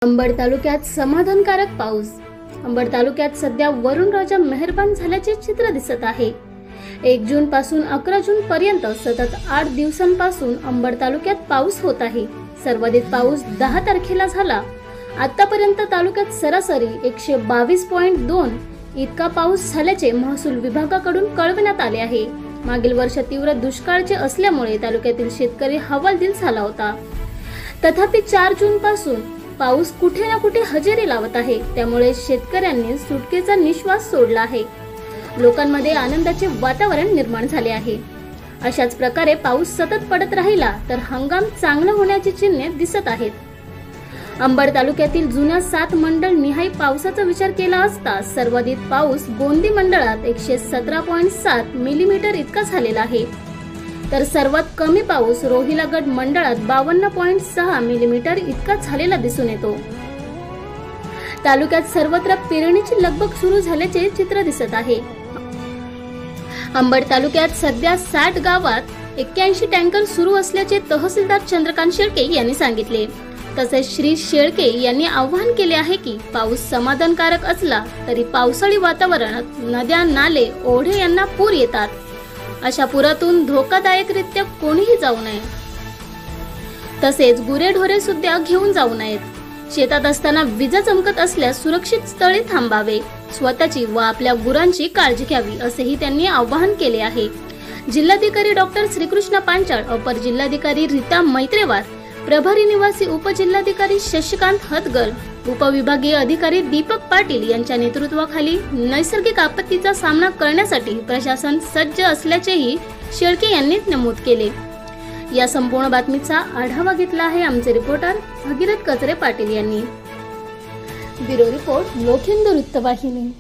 अंबड तालुक्यात समाधानकारक पाऊस। अंबड तालुक्यात सध्या वरुण राजा मेहरबान झाल्याचे चित्र दिसत आहे। 1 जून पासून 11 जून पर्यंत सतत 8 दिवसांपासून अंबड तालुक्यात पाऊस होत आहे। सर्वाधिक पाऊस 10 तारखेला झाला। आतापर्यंत तालुक्यात सरासरी 122.2 इतका पाऊस झाल्याचे महसूल विभागाकडून कळविण्यात आले आहे। मागील वर्ष तीव्र दुष्काळाचे असल्यामुळे तालुक्यातील शेतकरी हवालदिल झाला होता। तथापि 4 जून पासून पाऊस कुठे ना कुठे हजेरी लावत आहे, त्यामुळे शेतकऱ्यांनी सुटकेचा निश्वास सोडला आहे। लोकांमध्ये आनंदाचे वातावरण निर्माण झाले आहे। अशाच प्रकारे पाऊस सतत पडत राहिला तर हंगाम चांगला होण्याची चिन्हे दिसत आहेत। अंबड तालुक्यातील जुन्या 7 मंडळ निहाय पावसाचा विचार केला असता सर्वाधिक पाऊस गोंदी मंडळात 117.7 मिलीमीटर इतका झालेला आहे, तर सर्वात कमी पाऊस रोहिलागड मंडळात 52.6 मिलीमीटर इतका झालेला दिसून येतो। तालुक्यात सर्वत्र पेरणीची लगबग सुरू झाल्याचे चित्र दिसत आहे। अंबड तालुक्यात सध्या 60 गावात 81 टँकर सुरू असल्याचे तहसीलदार चंद्रकांत शेळके यांनी सांगितले। तसेच श्री शेळके यांनी आवाहन केले आहे की पाऊस समाधानकारक असला तरी पावसाळी वातावरणात नद्या, नाले, ओढे यांना पूर येतात। अशा पुरातून धोकादायकरित्या कोणीही जाऊ नये, तसेच गुरेढोरे सुद्धा घेऊन जाऊ नयेत। शेतात असताना विजा चमकत असल्यास सुरक्षित स्थळी थांबावे, स्वतःची व आपल्या गुरांची काळजी घ्यावी असेही त्यांनी आवाहन केले आहे। जिल्हाधिकारी डॉक्टर श्रीकृष्ण पांचाळ, अपर जिल्हाधिकारी रीता मैत्रेवार, प्रभारी निवासी उपजिल्हाधिकारी शशिकांत हतगल, उपविभागीय अधिकारी दीपक पाटील यांच्या नेतृत्वाखाली नैसर्गिक आपत्तीचा सामना करण्यासाठी प्रशासन सज्ज असल्याचेही शेळके यांनी नमूद केले। या संपूर्ण बातमीचा आढावा घेतला आहे आमचे रिपोर्टर भगीरथ कचरे पाटील यांनी। ब्युरो रिपोर्ट लोकहिंदू वृत्तवाहिनी।